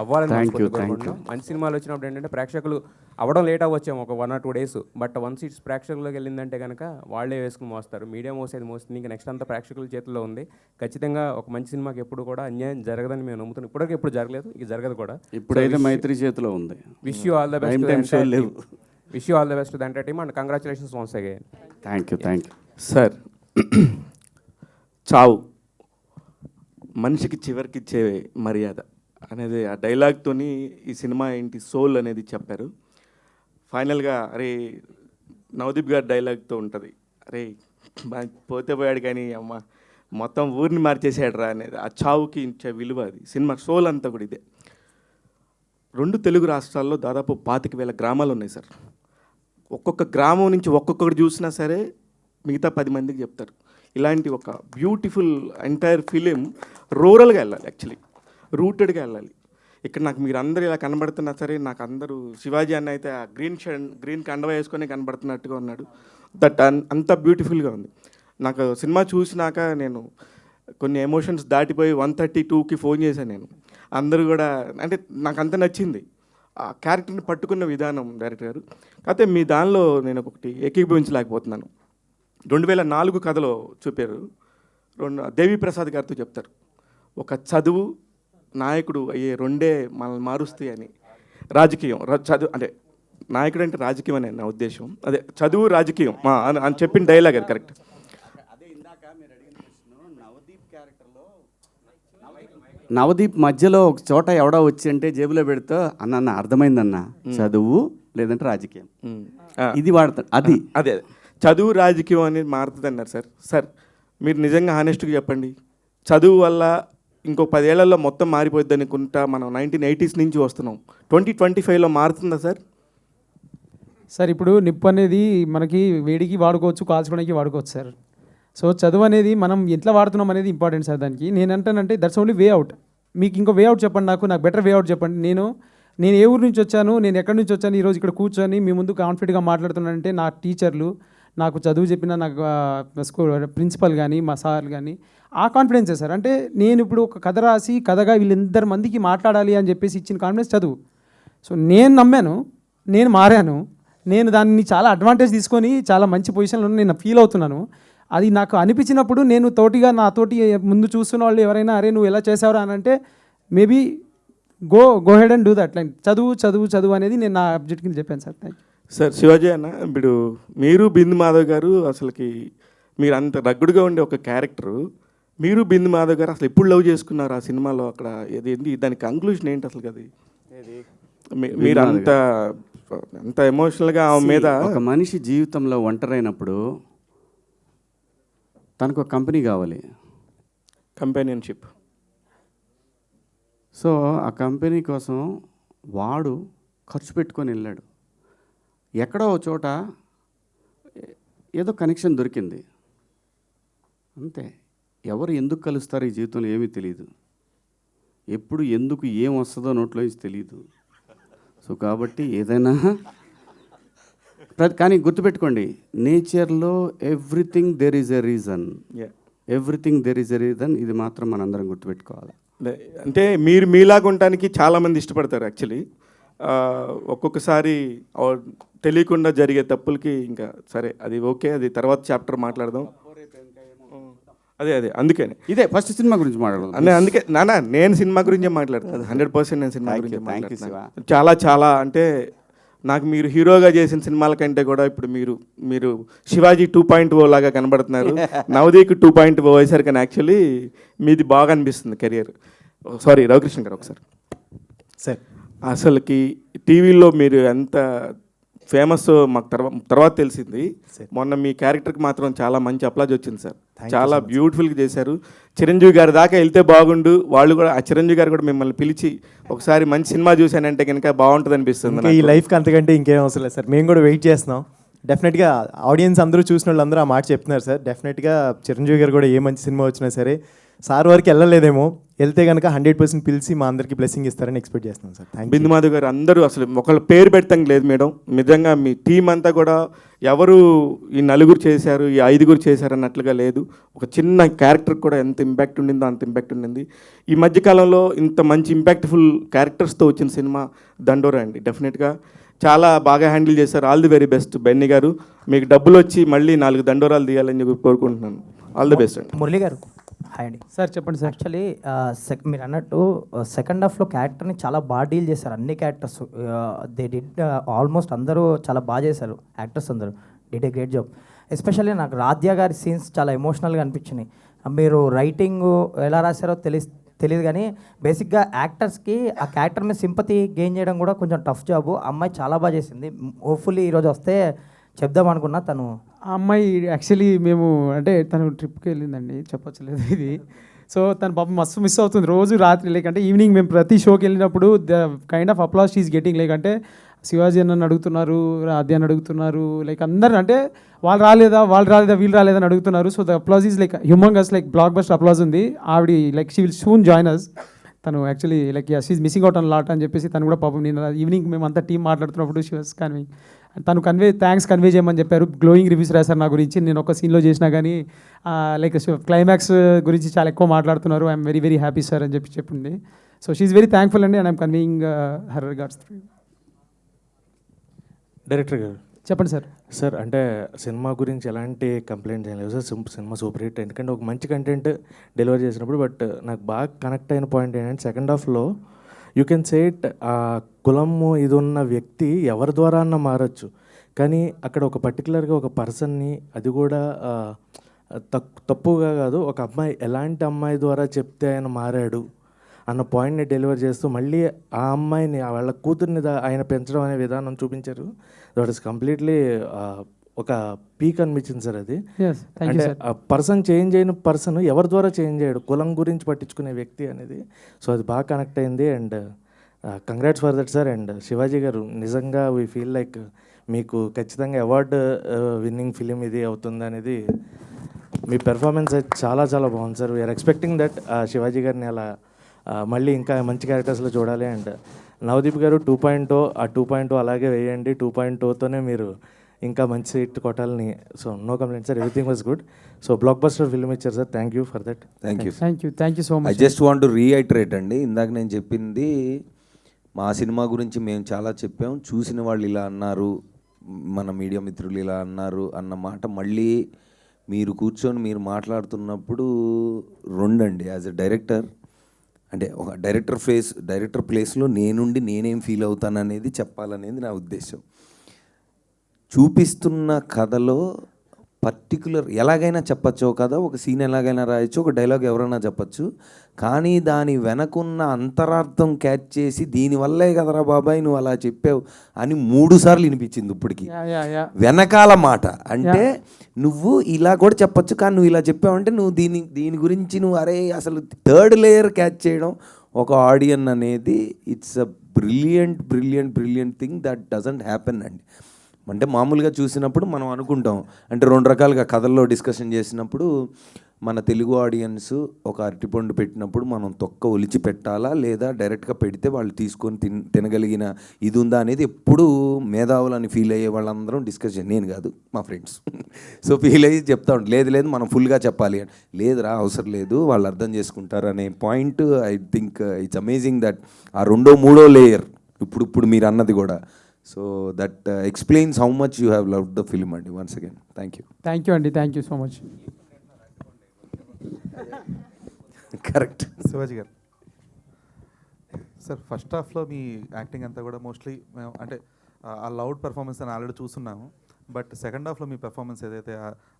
అవ్వాలని కోరుకుంటున్నాం. మంచి సినిమాలు వచ్చినప్పుడు ఏంటంటే ప్రేక్షకులు అవ్వడం లేట్ అవ్వచ్చాము ఒక 1 or 2 days, but once it's ప్రేక్షకుల్లోకి వెళ్ళిందంటే కనుక వాళ్ళే వేసుకుని మోస్తారు. మీడియా మోసేది మోస్తుంది, ఇంకా నెక్స్ట్ అంతా ప్రేక్షకుల చేతుల్లో ఉంది. ఖచ్చితంగా ఒక మంచి సినిమాకి ఎప్పుడు కూడా అన్యాయం జరగదని మేము నమ్ముతున్నాం. ఇప్పటికీ ఎప్పుడు జరగలేదు, ఇక జరగదు కూడా. ఇప్పుడైతే మైత్రి చేతిలో ఉంది. Wish you all the best, wish you all the best to the entire team and congratulations once again. Thank you. Sir, చావు మనిషికి చివరికి ఇచ్చే మర్యాద అనేది ఆ డైలాగ్తోని ఈ సినిమా ఏంటి సోల్ అనేది చెప్పారు. ఫైనల్గా అరే నవదీప్ గారి డైలాగ్తో ఉంటుంది, అరే పోతే పోయాడు కానీ అమ్మ మొత్తం ఊరిని మార్చేసాడు రా అనేది, ఆ చావుకి ఇచ్చే విలువ అది సినిమా సోల్ అంతా కూడా ఇదే. 2 తెలుగు రాష్ట్రాల్లో దాదాపు 25,000 గ్రామాలు ఉన్నాయి సార్. ఒక్కొక్క గ్రామం నుంచి ఒక్కొక్కటి చూసినా సరే మిగతా 10 మందికి చెప్తారు. ఇలాంటి ఒక బ్యూటిఫుల్ ఎంటైర్ ఫిలిం రూరల్గా వెళ్ళాలి, యాక్చువల్లీ రూటెడ్గా వెళ్ళాలి. ఇక్కడ నాకు మీరు అందరూ ఇలా కనబడుతున్నా సరే, నాకు అందరూ శివాజీ అన్న అయితే ఆ గ్రీన్ కండవ వేసుకొని కనబడుతున్నట్టుగా ఉన్నాడు. దట్ అంత బ్యూటిఫుల్గా ఉంది. నాకు సినిమా చూసినాక నేను కొన్ని ఎమోషన్స్ దాటిపోయి 132కి ఫోన్ చేశాను నేను. అందరూ కూడా అంటే నాకు అంత నచ్చింది ఆ క్యారెక్టర్ని పట్టుకున్న విధానం డైరెక్టర్ గారు. కాకపోతే మీ దానిలో నేను ఒకటి ఏకీభవించలేకపోతున్నాను. 2004 కథలో చూపారు, దేవి ప్రసాద్ గారితో చెప్తారు, ఒక చదువు నాయకుడు అయ్యే రెండే మనల్ని మారుస్తాయి అని. రాజకీయం చదువు అంటే నాయకుడు అంటే రాజకీయం అనే నా ఉద్దేశం. అదే చదువు రాజకీయం అని చెప్పిన డైలాగ్ అది కరెక్ట్. నవదీప్ మధ్యలో ఒక చోట ఎవడో వచ్చి అంటే జేబులో పెడితే అన్న అర్థమైందన్న, చదువు లేదంటే రాజకీయం ఇది వాడతాడు. అది అదే చదువు రాజకీయం అనేది మారుతుంది అన్నారు సార్. సార్ మీరు నిజంగా హానెస్ట్గా చెప్పండి, చదువు వల్ల ఇంకో 10 ఏళ్లలో మొత్తం మారిపోద్ది అనుకుంటా మనం 1980s నుంచి వస్తున్నాం, 2025లో మారుతుందా సార్? సార్ ఇప్పుడు నిప్పు అనేది మనకి వేడికి వాడుకోవచ్చు, కాల్చుకోవడానికి వాడుకోవచ్చు సార్. సో చదువు అనేది మనం ఎట్లా వాడుతున్నాం అనేది ఇంపార్టెంట్ సార్. దానికి నేను అంటానంటే దట్స్ ఓన్లీ వే అవుట్. మీకు ఇంకో వే అవుట్ చెప్పండి, నాకు బెటర్ వే అవుట్ చెప్పండి. నేను ఏ ఊరు నుంచి వచ్చాను, నేను ఎక్కడి నుంచి వచ్చాను, ఈరోజు ఇక్కడ కూర్చొని మీ ముందు కాన్ఫిడెంట్గా మాట్లాడుతున్నానంటే నా టీచర్లు, నాకు చదువు చెప్పిన నాకు స్కూల్ ప్రిన్సిపల్ కానీ మా సార్లు కానీ ఆ కాన్ఫిడెన్సే సార్. అంటే నేను ఇప్పుడు ఒక కథ రాసి కథగా వీళ్ళందరి మందికి మాట్లాడాలి అని చెప్పేసి ఇచ్చిన కాన్ఫిడెన్స్ చదువు. సో నేను నమ్మాను, నేను మారాను, నేను దాన్ని చాలా అడ్వాంటేజ్ తీసుకొని చాలా మంచి పొజిషన్లో నేను ఫీల్ అవుతున్నాను. అది నాకు అనిపించినప్పుడు నేను నాతోటి ముందు చూస్తున్న వాళ్ళు ఎవరైనా అరే నువ్వు ఎలా చేసావురా అని అంటే maybe go head and do that. Like చదువు అనేది నేను నా అబ్జెక్ట్ కింద చెప్పాను sir. Thank you sir. Shivaji అన్న, ఇప్పుడు మీరు బిందు మాధవ్ గారు అసలుకి మీరు అంత రగ్గుడుగా ఉండే ఒక క్యారెక్టరు, మీరు బిందు మాధవ్ గారు అసలు ఎప్పుడు లవ్ చేసుకున్నారు ఆ సినిమాలో? అక్కడ ఏంటి దాని కంక్లూషన్ ఏంటి అసలు? అది మీరు అంత ఎమోషనల్గా ఆమె మీద. ఒక మనిషి జీవితంలో ఒంటరైనప్పుడు తనకు ఒక కంపెనీ కావాలి, కంపానియన్షిప్. సో ఆ కంపెనీ కోసం వాడు ఖర్చు పెట్టుకొని వెళ్ళాడు. ఎక్కడో ఒక చోట ఏదో కనెక్షన్ దొరికింది అంతే. ఎవరు ఎందుకు కలుస్తారో ఈ జీవితంలో ఏమీ తెలియదు, ఎప్పుడు ఎందుకు ఏం వస్తుందో నోట్లో నుంచి తెలియదు. సో కాబట్టి ఏదైనా కానీ గుర్తుపెట్టుకోండి, నేచర్లో everything there is a reason, everything there is a reason. ఇది మాత్రం మనందరం గుర్తుపెట్టుకోవాలి. అంటే మీరు మీలాగా ఉండటానికి చాలామంది ఇష్టపడతారు యాక్చువల్లీ. ఒక్కొక్కసారి తెలియకుండా జరిగే తప్పులకి ఇంకా సరే అది ఓకే, అది తర్వాత చాప్టర్ మాట్లాడదాం. అదే అందుకని ఇదే ఫస్ట్ సినిమా గురించి మాట్లాడదాం. అందుకే నేను సినిమా గురించే మాట్లాడతాను, 100% నేను సినిమా గురించి మాట్లాడతాను. చాలా అంటే నాకు మీరు హీరోగా చేసిన సినిమాల కంటే కూడా ఇప్పుడు మీరు శివాజీ 2.0 లాగా కనబడుతున్నారు. నవదీప్ 2.0 అయ్యేసరికి కానీ యాక్చువల్లీ మీది బాగా అనిపిస్తుంది కెరియర్. సారీ రవికృష్ణ గారు ఒకసారి సార్, అసలుకి టీవీలో మీరు ఎంత ఫేమస్ మాకు తర్వాత తెలిసింది. మొన్న మీ క్యారెక్టర్కి మాత్రం చాలా మంచి అప్లాజ్ వచ్చింది సార్, చాలా బ్యూటిఫుల్గా చేశారు. చిరంజీవి గారి దాకా వెళ్తే బాగుండు, వాళ్ళు కూడా ఆ చిరంజీవి గారు కూడా మిమ్మల్ని పిలిచి ఒకసారి మంచి సినిమా చూశానంటే కనుక బాగుంటుంది అనిపిస్తుంది. ఈ లైఫ్కి అంతకంటే ఇంకేం అవసరం లేదు సార్, మేము కూడా వెయిట్ చేస్తున్నాం. డెఫినెట్గా ఆడియన్స్ అందరూ చూసిన వాళ్ళు అందరూ ఆ మాట చెప్తున్నారు సార్. డెఫినెట్గా చిరంజీవి గారు కూడా ఏ మంచి సినిమా వచ్చినా సరే సార్ వరకు వెళ్ళలేదేమో, వెళ్తే కనుక 100% పిలిచి మా అందరికీ బ్లెస్సింగ్ ఇస్తారని ఎక్స్పెక్ట్ చేస్తున్నాం sir. Thank you. Bindu Madhav garu అందరూ అసలు ఒకళ్ళ పేరు పెట్టడం లేదు మేడం, నిజంగా మీ టీం అంతా కూడా ఎవరు ఈ 4 చేశారు ఈ 5 చేశారు అన్నట్లుగా లేదు. ఒక చిన్న క్యారెక్టర్ కూడా ఎంత ఇంపాక్ట్ ఉండిందో అంత ఇంపాక్ట్ ఉండింది. ఈ మధ్యకాలంలో ఇంత మంచి ఇంపాక్ట్ఫుల్ క్యారెక్టర్స్తో వచ్చిన సినిమా దండోరా అండి. డెఫినెట్గా చాలా బాగా హ్యాండిల్ చేశారు. All the very best Benny గారు. మీకు డబ్బులు వచ్చి మళ్ళీ 4 దండోరాలు తీయాలని చెప్పి కోరుకుంటున్నాను. ఆల్ ది బెస్ట్ అండి. మురళి గారు హాయ్ అండి. సార్ చెప్పండి సార్. యాక్చువల్లీ మీరు అన్నట్టు సెకండ్ హాఫ్లో క్యారెక్టర్ని చాలా బాగా డీల్ చేశారు. అన్ని క్యారెక్టర్స్ దే డిడ్ ఆల్మోస్ట్ అందరూ చాలా బాగా చేశారు. యాక్టర్స్ అందరూ did a great job. Especially నాకు రాధ్య గారి సీన్స్ చాలా ఎమోషనల్గా అనిపించినాయి. మీరు రైటింగ్ ఎలా రాశారో తెలియదు కానీ బేసిక్గా యాక్టర్స్కి ఆ క్యారెక్టర్ మీద సింపతి గెయిన్ చేయడం కూడా కొంచెం టఫ్ జాబు. అమ్మాయి చాలా బాగా చేసింది. హోప్ఫుల్లీ ఈరోజు వస్తే చెప్దాం అనుకున్నా. తను ఆ అమ్మాయి యాక్చువల్లీ మేము అంటే తను ట్రిప్కి వెళ్ళిందండి, చెప్పొచ్చలేదు ఇది. సో తను పాపం మస్తు మిస్ అవుతుంది రోజు రాత్రి. లైక్ అంటే ఈవినింగ్ మేము ప్రతి షోకి వెళ్ళినప్పుడు the kind of applause she is getting. Like అంటే శివాజీ అన్నని అడుగుతున్నారు, రాధ్య అని అడుగుతున్నారు, లైక్ అందరు అంటే వీళ్ళు రాలేదా అని అడుగుతున్నారు. So the applause is like humongous, like blockbuster applause ఉంది. ఆవిడ like she will soon join us. తను actually like she's missing out on lot అని చెప్పేసి తను కూడా పాపం నేను ఈవినింగ్ మేము అంతా టీం మాట్లాడుతున్నప్పుడు షీ వాస్ కన్వింగ్. తను థ్యాంక్స్ కన్వే చేయమని చెప్పారు. గ్లోయింగ్ రివ్యూస్ రాశారు నా గురించి. నేను ఒక సీన్లో చేసినా కానీ లైక్ క్లైమాక్స్ గురించి చాలా ఎక్కువ మాట్లాడుతున్నారు. I'm very very happy sir అని చెప్పి చెప్పింది. సో షీఈ్ వెరీ థ్యాంక్ఫుల్ అండి and I'm conveying her regards. Director గారు చెప్పండి సార్. సార్ అంటే సినిమా గురించి ఎలాంటి కంప్లైంట్స్ ఏం లేవు సార్. Cinema super hit. ఎందుకంటే ఒక మంచి కంటెంట్ డెలివర్ చేసినప్పుడు. బట్ నాకు బాగా కనెక్ట్ అయిన పాయింట్ ఏంటంటే సెకండ్ హాఫ్లో యూ కెన్ సే ఇట్, ఆ కులము ఇది ఉన్న వ్యక్తి ఎవరి ద్వారా అన్న మారచ్చు, కానీ అక్కడ ఒక పర్టికులర్గా ఒక పర్సన్ని, అది కూడా తప్పుగా కాదు, ఒక అమ్మాయి ఎలాంటి అమ్మాయి ద్వారా చెప్తే ఆయన మారాడు అన్న పాయింట్ని డెలివర్ చేస్తూ మళ్ళీ ఆ అమ్మాయిని వాళ్ళ కూతుర్ని ఆయన పెంచడం అనే విధానం చూపించారు. దట్ ఈస్ కంప్లీట్లీ ఒక పీక్ అనిపించింది సార్ అది. అంటే ఆ పర్సన్ చేంజ్ అయిన పర్సన్ ఎవరి ద్వారా చేంజ్ అయ్యాడు, కులం గురించి పట్టించుకునే వ్యక్తి అనేది. సో అది బాగా కనెక్ట్ అయింది. And congrats for that sir. And Shivaji గారు నిజంగా వీ ఫీల్ లైక్ మీకు ఖచ్చితంగా అవార్డు విన్నింగ్ ఫిలిం ఇది అవుతుంది అనేది. మీ పెర్ఫార్మెన్స్ అయితే చాలా చాలా బాగుంది sir. We are expecting that Shivaji గారిని అలా మళ్ళీ ఇంకా మంచి క్యారెక్టర్స్లో చూడాలి. అండ్ నవదీప్ గారు 2.0, ఆ 2.0 అలాగే వేయండి. 2.0తోనే మీరు ఇంకా మంచి హిట్ కొట్టాలని. So no complaint sir, everything was good. So blockbuster film ఇచ్చారు sir. Thank you for that. Thank you so much. I just want to reiterate అండి, ఇందాక నేను చెప్పింది మా సినిమా గురించి మేము చాలా చెప్పాం. చూసిన వాళ్ళు ఇలా అన్నారు, మన మీడియా మిత్రులు ఇలా అన్నారు అన్న మాట మళ్ళీ మీరు కూర్చొని మీరు మాట్లాడుతున్నప్పుడు రెండండి. యాజ్ ఎ డైరెక్టర్ అంటే ఒక డైరెక్టర్ ప్లేస్లో నేనుండి నేనేం ఫీల్ అవుతాననేది చెప్పాలనేది నా ఉద్దేశం. చూపిస్తున్న కథలో పర్టికులర్ ఎలాగైనా చెప్పచ్చు కథ, ఒక సీన్ ఎలాగైనా రాయొచ్చు, ఒక డైలాగ్ ఎవరైనా చెప్పచ్చు, కానీ దాని వెనకున్న అంతరార్థం క్యాచ్ చేసి దీనివల్లే కదరా బాబాయ్ నువ్వు అలా చెప్పావు అని 3 సార్లు వినిపించింది ఇప్పటికి. వెనకాల మాట అంటే నువ్వు ఇలా కూడా చెప్పచ్చు, కానీ నువ్వు ఇలా చెప్పావంటే నువ్వు దీని గురించి నువ్వు అరే అసలు థర్డ్ లేయర్ క్యాచ్ చేయడం ఒక ఆడియన్ అనేది it's a brilliant thing that doesn't happen అండి. అంటే మామూలుగా చూసినప్పుడు మనం అనుకుంటాం, అంటే 2 రకాలుగా కథల్లో డిస్కషన్ చేసినప్పుడు మన తెలుగు ఆడియన్స్ ఒక అరటిపండు పెట్టినప్పుడు మనం తొక్క ఒలిచి పెట్టాలా లేదా డైరెక్ట్గా పెడితే వాళ్ళు తీసుకొని తినగలిగిన ఇది ఉందా అనేది ఎప్పుడు మేధావులని ఫీల్ అయ్యే వాళ్ళందరం డిస్కషన్, నేను కాదు మా ఫ్రెండ్స్. సో ఫీల్ అయ్యి చెప్తా ఉంటాం, లేదు మనం ఫుల్గా చెప్పాలి అని. లేదురా అవసరం లేదు, వాళ్ళు అర్థం చేసుకుంటారు అనే point. I think it's amazing that ఆ 2వ 3వ లేయర్ ఇప్పుడు మీరు అన్నది కూడా. So that explains how much you have loved the film అండి. వన్స్ అగైన్ థ్యాంక్ యూ అండి. Thank you so much. Correct. Shivaji గారు సార్, ఫస్ట్ హాఫ్లో మీ యాక్టింగ్ అంతా కూడా మోస్ట్లీ మేము అంటే ఆ లౌడ్ పెర్ఫార్మెన్స్ అని ఆల్రెడీ చూస్తున్నాము. బట్ సెకండ్ హాఫ్లో మీ పెర్ఫార్మెన్స్ ఏదైతే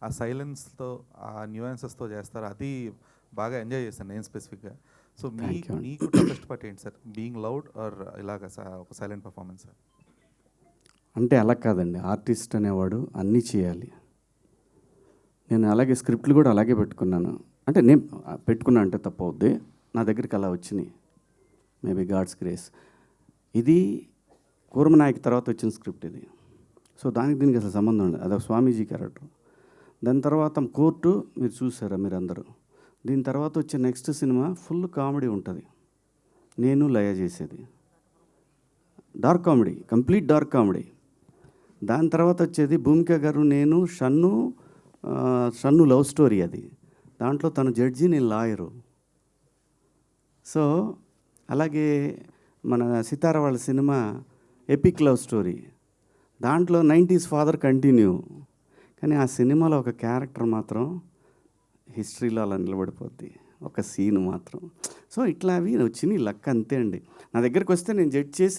ఆ సైలెన్స్తో ఆ న్యూయాన్సెస్తో చేస్తారో అది బాగా ఎంజాయ్ చేశాను నేను స్పెసిఫిక్గా. సో మీకు టఫెస్ట్ పార్ట్ ఏంటి సార్, బీయింగ్ లౌడ్ ఆర్ ఇలాగ ఒక సైలెంట్ పర్ఫార్మెన్స్ సార్? అంటే అలా కాదండి, ఆర్టిస్ట్ అనేవాడు అన్నీ చేయాలి. నేను అలాగే స్క్రిప్ట్లు కూడా అలాగే పెట్టుకున్నాను. అంటే నేను పెట్టుకున్నా అంటే తప్పవుద్ది, నా దగ్గరికి అలా వచ్చినాయి. Maybe God's grace. ఇది కూర్మనాయక్ తర్వాత వచ్చిన స్క్రిప్ట్ ఇది. సో దీనికి అసలు సంబంధం ఉండదు, అదొక స్వామీజీ క్యారెక్టర్. దాని తర్వాత కోర్టు మీరు చూసారా మీరు అందరూ. దీని తర్వాత వచ్చే నెక్స్ట్ సినిమా ఫుల్ కామెడీ ఉంటుంది, నేను లయ చేసేది dark comedy, complete dark comedy. దాని తర్వాత వచ్చేది భూమిక గారు నేను షన్ను లవ్ స్టోరీ అది. దాంట్లో తను జడ్జి నేను లాయరు. సో అలాగే మన సితార వాళ్ళ సినిమా ఎపిక్ లవ్ స్టోరీ, దాంట్లో 90s ఫాదర్ కంటిన్యూ. కానీ ఆ సినిమాలో ఒక క్యారెక్టర్ మాత్రం హిస్టరీలో అలా నిలబడిపోద్ది, ఒక సీన్ మాత్రం. సో ఇట్లా అవి వచ్చినాయి, లక్ అంతే అండి. నా దగ్గరికి వస్తే నేను జడ్జ్ చేసి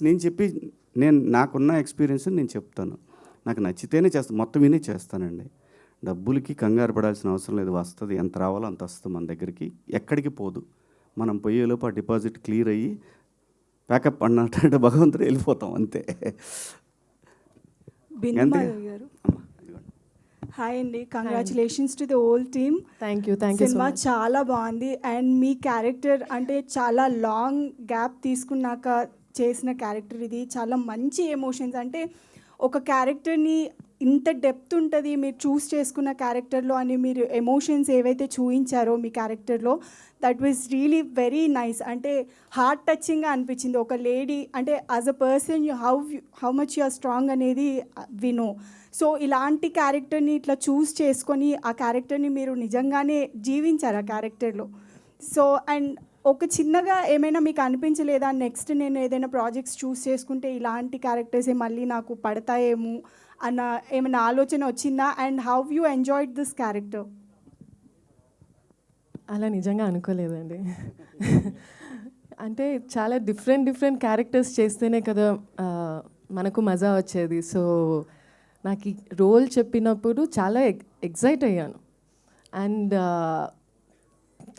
నేను నాకున్న ఎక్స్పీరియన్స్ నేను చెప్తాను. నాకు నచ్చితేనే చేస్తాను, మొత్తం వినే చేస్తానండి. డబ్బులకి కంగారు పడాల్సిన అవసరం లేదు, వస్తుంది ఎంత రావాలో అంత వస్తుంది మన దగ్గరికి, ఎక్కడికి పోదు. మనం పోయేలోపు ఆ డిపాజిట్ క్లియర్ అయ్యి ప్యాకప్ అన్నట్టు భగవంతుడు వెళ్ళిపోతాం అంతే. హాయ్ అండి, congratulations to the whole team. Thank you. Cinema చాలా బాగుంది. అండ్ మీ క్యారెక్టర్ అంటే చాలా లాంగ్ గ్యాప్ తీసుకున్నాక చేసిన క్యారెక్టర్ ఇది. చాలా మంచి ఎమోషన్స్, అంటే ఒక క్యారెక్టర్ని ఇంత డెప్త్ ఉంటుంది మీరు చూస్ చేసుకున్న క్యారెక్టర్లో అని మీరు ఎమోషన్స్ ఏవైతే చూపించారో మీ క్యారెక్టర్లో, that was really very nice. అంటే హార్ట్ టచింగ్గా అనిపించింది. ఒక లేడీ అంటే as a person how much you are strong అనేది వి నో. సో ఇలాంటి క్యారెక్టర్ని ఇట్లా చూస్ చేసుకొని ఆ క్యారెక్టర్ని మీరు నిజంగానే జీవించారు ఆ క్యారెక్టర్లో. సో అండ్ ఒక చిన్నగా ఏమైనా మీకు అనిపించలేదా, నెక్స్ట్ నేను ఏదైనా ప్రాజెక్ట్స్ చూస్ చేసుకుంటే ఇలాంటి క్యారెక్టర్సే మళ్ళీ నాకు పడతాయేమో అన్న ఏమైనా ఆలోచన వచ్చిందా? And how you enjoyed this character? అలా నిజంగా అనుకోలేదండి. అంటే చాలా డిఫరెంట్ క్యారెక్టర్స్ చేస్తేనే కదా మనకు మజా వచ్చేది. సో నాకు ఈ రోల్ చెప్పినప్పుడు చాలా ఎక్సైట్ అయ్యాను. అండ్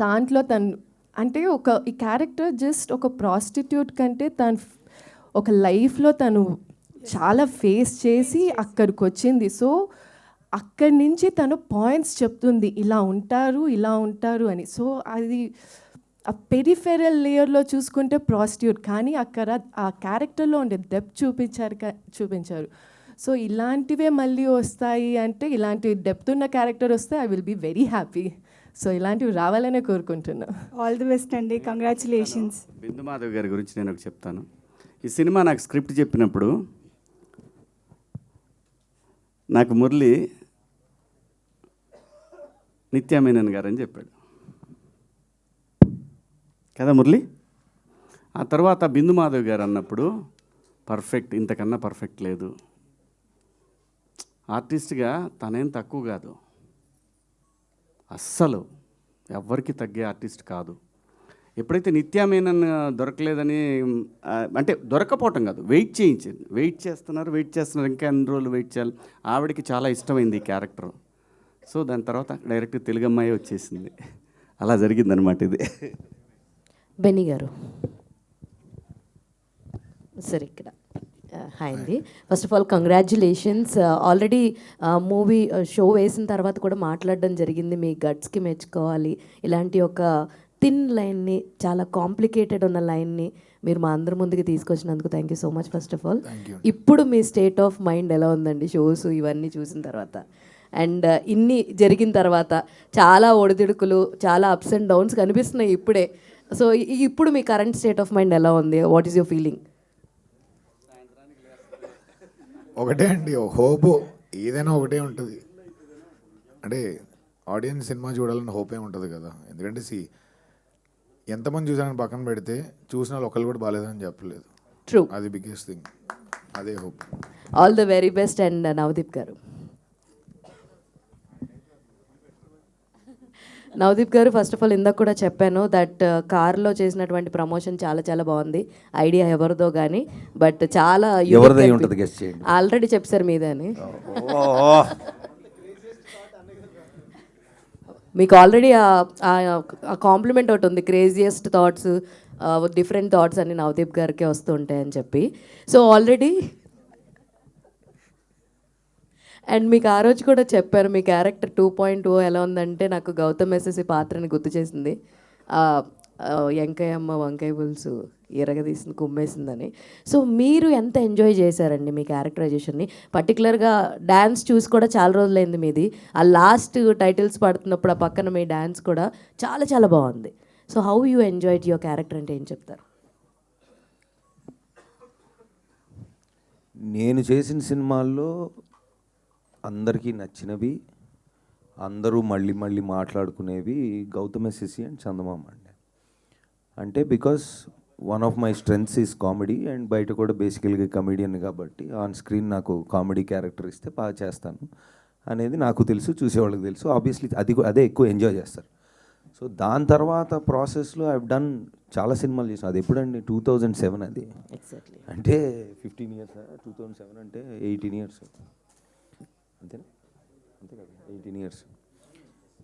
దాంట్లో అంటే ఈ క్యారెక్టర్ జస్ట్ ఒక ప్రాస్టిట్యూట్ కంటే ఒక లైఫ్లో తను చాలా ఫేస్ చేసి అక్కడికి వచ్చింది. సో అక్కడి నుంచి తను పాయింట్స్ చెప్తుంది, ఇలా ఉంటారు అని. సో అది ఆ పెరిఫెరల్ లేయర్లో చూసుకుంటే ప్రాస్టిట్యూట్, కానీ అక్కడ ఆ క్యారెక్టర్లో ఉండే డెప్త్ చూపించారు. సో ఇలాంటివే మళ్ళీ వస్తాయి అంటే, ఇలాంటి డెప్త్ ఉన్న క్యారెక్టర్ వస్తే I will be very happy. So ఇలాంటివి రావాలనే కోరుకుంటున్నా. ఆల్ ది బెస్ట్ అండి, కంగ్రాచులేషన్స్. బిందు మాధవ్ గారి గురించి నేను ఒకటి చెప్తాను. ఈ సినిమా నాకు స్క్రిప్ట్ చెప్పినప్పుడు నాకు మురళి నిత్యామేనన్ గారు అని చెప్పాడు కదా మురళి. ఆ తర్వాత బిందు మాధవ్ గారు అన్నప్పుడు పర్ఫెక్ట్, ఇంతకన్నా పర్ఫెక్ట్ లేదు, ఆర్టిస్ట్గా తనేం తక్కువ కాదు, అస్సలు ఎవ్వరికి తగ్గే ఆర్టిస్ట్ కాదు. ఎప్పుడైతే నిత్యామేనన్ దొరకలేదని, అంటే దొరకపోవటం కాదు, వెయిట్ చేస్తున్నారు ఇంకా ఎన్ని రోజులు వెయిట్ చేయాలి. ఆవిడకి చాలా ఇష్టమైంది ఈ క్యారెక్టర్. సో దాని తర్వాత డైరెక్ట్ తెలుగు అమ్మాయి వచ్చేసింది. అలా జరిగిందనమాట ఇది. బెన్నీ గారు సరే ఇక్కడ హాయ్ అండి. First of all congratulations. Already movie show వేసిన తర్వాత కూడా మాట్లాడడం జరిగింది, మీ గట్స్కి మెచ్చుకోవాలి. ఇలాంటి ఒక థిన్ లైన్ని, చాలా కాంప్లికేటెడ్ ఉన్న లైన్ని మీరు మా అందరి ముందుకు తీసుకొచ్చినందుకు thank you so much. First of all ఇప్పుడు మీ స్టేట్ ఆఫ్ మైండ్ ఎలా ఉందండి షోస్ ఇవన్నీ చూసిన తర్వాత? అండ్ ఇన్ని జరిగిన తర్వాత చాలా ఒడిదుడుకులు, చాలా అప్స్ అండ్ డౌన్స్ కనిపిస్తున్నాయి ఇప్పుడే. సో ఇప్పుడు మీ కరెంట్ స్టేట్ ఆఫ్ మైండ్ ఎలా ఉంది? What is your feeling? ఒకటే అండి, హోప్ ఏదైనా ఒకటే ఉంటుంది. అంటే ఆడియన్స్ సినిమా చూడాలని హోపే ఉంటుంది కదా. ఎందుకంటే ఎంతమంది చూసారని పక్కన పెడితే చూసిన వాళ్ళు ఒకళ్ళు కూడా బాగాలేదని చెప్పలేదు. ట్రూ, అది బిగ్గెస్ట్ థింగ్, అదే hope. All the very best. And Navdeep గారు, నవదీప్ గారు ఫస్ట్ ఆఫ్ ఆల్ ఇందాక కూడా చెప్పాను దట్ కార్లో చేసినటువంటి ప్రమోషన్ చాలా చాలా బాగుంది. ఐడియా ఎవరిదో కానీ బట్ చాలా ఆల్రెడీ చెప్పారు మీదే అని. మీకు ఆల్రెడీ ఆ కాంప్లిమెంట్ ఒకటి ఉంది, క్రేజియస్ట్ థాట్స్, డిఫరెంట్ థాట్స్ అన్ని నవదీప్ గారికే వస్తూ ఉంటాయని చెప్పి. సో ఆల్రెడీ అండ్ మీకు ఆ రోజు కూడా చెప్పారు మీ క్యారెక్టర్ 2.0 ఎలా ఉందంటే నాకు గౌతమ్ ఎస్ఎస్సి పాత్రని గుర్తు చేసింది. వెంకయ్యమ్మ వంకాయ పులుసు ఎరగదీసింది కుమ్మేసిందని. సో మీరు ఎంత ఎంజాయ్ చేశారండి మీ క్యారెక్టరైజేషన్ని? పర్టికులర్గా డ్యాన్స్ చూసి కూడా చాలా రోజులైంది మీది. ఆ లాస్ట్ టైటిల్స్ పడుతున్నప్పుడు ఆ పక్కన మీ డ్యాన్స్ కూడా చాలా చాలా బాగుంది. So how you enjoyed your character అంటే ఏం చెప్తారు? నేను చేసిన సినిమాల్లో అందరికీ నచ్చినవి, అందరూ మళ్ళీ మళ్ళీ మాట్లాడుకునేవి గౌతమ్ ఎస్ఎస్సి అండ్ చందమామ అండి. అంటే because one of my strengths is comedy and బయట కూడా బేసికల్గా కమెడియన్ కాబట్టి ఆన్ స్క్రీన్ నాకు కామెడీ క్యారెక్టర్ ఇస్తే బాగా చేస్తాను అనేది నాకు తెలుసు, చూసేవాళ్ళకి తెలుసు. ఆబ్వియస్లీ అదే ఎక్కువ ఎంజాయ్ చేస్తారు. సో దాని తర్వాత ప్రాసెస్లో ఐ డన్ చాలా సినిమాలు చేసాను. అది ఎప్పుడండి 2007 అది. అంటే 15 years. 2007 అంటే 18 years అంతేనా? అంతే కదా, 18 years.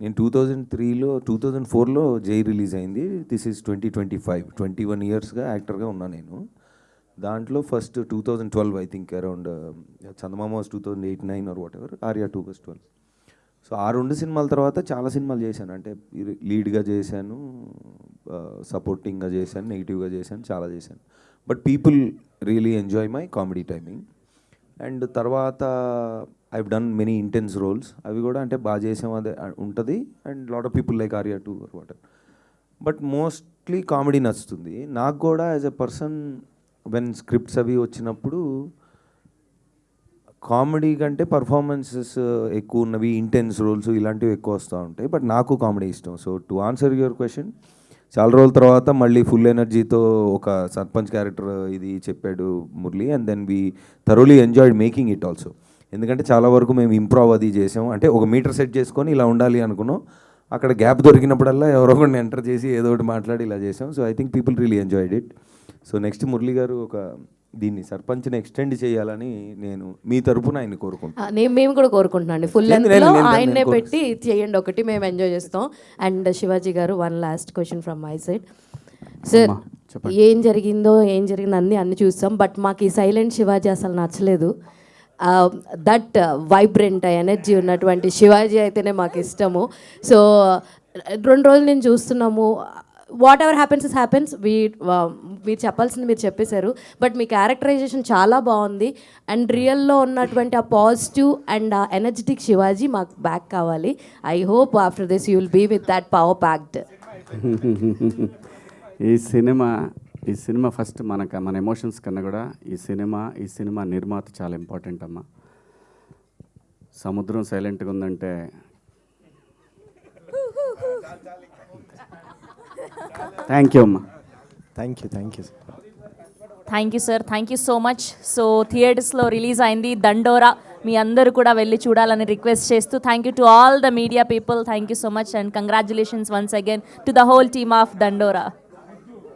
నేను 2004లో జై రిలీజ్ అయింది. This is 2025. 21 yearsగా యాక్టర్గా ఉన్నా నేను. దాంట్లో first 2012 I think around Chandamama was 2008-9 or whatever, Arya 2 was 12. So ఆ 2 సినిమాల తర్వాత చాలా సినిమాలు చేశాను. అంటే లీడ్గా చేశాను, సపోర్టింగ్గా చేశాను, నెగిటివ్గా చేశాను, చాలా చేశాను. But people really enjoy my comedy timing. And తర్వాత I've done many intense roles, అవి కూడా అంటే బాగా చేసాం అదే ఉంటుంది. And lot of people like Arya two what, but mostly comedy నచ్చుతుంది నాకు కూడా. As a person when scripts అవి వచ్చినప్పుడు కామెడీ కంటే పర్ఫార్మెన్సెస్ ఎక్కువ ఉన్నవి, ఇంటెన్స్ రోల్స్ ఇలాంటివి ఎక్కువ వస్తూ ఉంటాయి. బట్ నాకు కామెడీ ఇష్టం. So to answer your question, చాలా రోజుల తర్వాత మళ్ళీ ఫుల్ ఎనర్జీతో ఒక సర్పంచ్ క్యారెక్టర్ ఇది చెప్పాడు Murali, and then we thoroughly enjoyed making it also. ఎందుకంటే చాలా వరకు మేము ఇంప్రూవ్ అది చేసాం, అంటే ఒక మీటర్ సెట్ చేసుకొని ఇలా ఉండాలి అనుకున్నాం. అక్కడ గ్యాప్ దొరికినప్పుడల్లా ఎవరో ఒకరిని ఎంటర్ చేసి ఏదో ఒకటి మాట్లాడి ఇలా చేసాం. So I think people really enjoyed it. So next Murali గారు ఒక దీన్ని సర్పంచ్ని ఎక్స్టెండ్ చేయాలని నేను మీ తరపున ఆయన కోరుకుంటున్నాను. మేము కూడా కోరుకుంటున్నాం అండి, ఫుల్ లెంత్లో ఆయన్నే పెట్టి చేయండి ఒకటి, మేము ఎంజాయ్ చేస్తాం. అండ్ శివాజీ గారు, one last question from my side. Sir, ఏం జరిగిందో అన్నీ చూస్తాం, బట్ మాకు ఈ సైలెంట్ శివాజీ అసలు నచ్చలేదు. దట్ వైబ్రెంట్ ఎనర్జీ ఉన్నటువంటి శివాజీ అయితేనే మాకు ఇష్టము. సో 2 రోజులు నేను చూస్తున్నాము, వాట్ ఎవర్ హ్యాపెన్స్ మీరు చెప్పాల్సింది మీరు చెప్పేశారు, బట్ మీ క్యారెక్టరైజేషన్ చాలా బాగుంది. అండ్ రియల్లో ఉన్నటువంటి ఆ పాజిటివ్ అండ్ ఆ ఎనర్జెటిక్ శివాజీ మాకు బ్యాక్ కావాలి. I hope after this you will be with that power packed. ఈ సినిమా ఫస్ట్ మన ఎమోషన్స్ కన్నా కూడా ఈ సినిమా నిర్మాత చాలా ఇంపార్టెంట్ అమ్మ. సముద్రం సైలెంట్గా ఉందంటే థ్యాంక్ యూ అమ్మా. Thank you sir, thank you so much. So థియేటర్స్లో రిలీజ్ అయింది దండోరా, మీ అందరూ కూడా వెళ్ళి చూడాలని రిక్వెస్ట్ చేస్తూ, thank you to all the media people, thank you so much and congratulations once again to the whole team of దండోరా.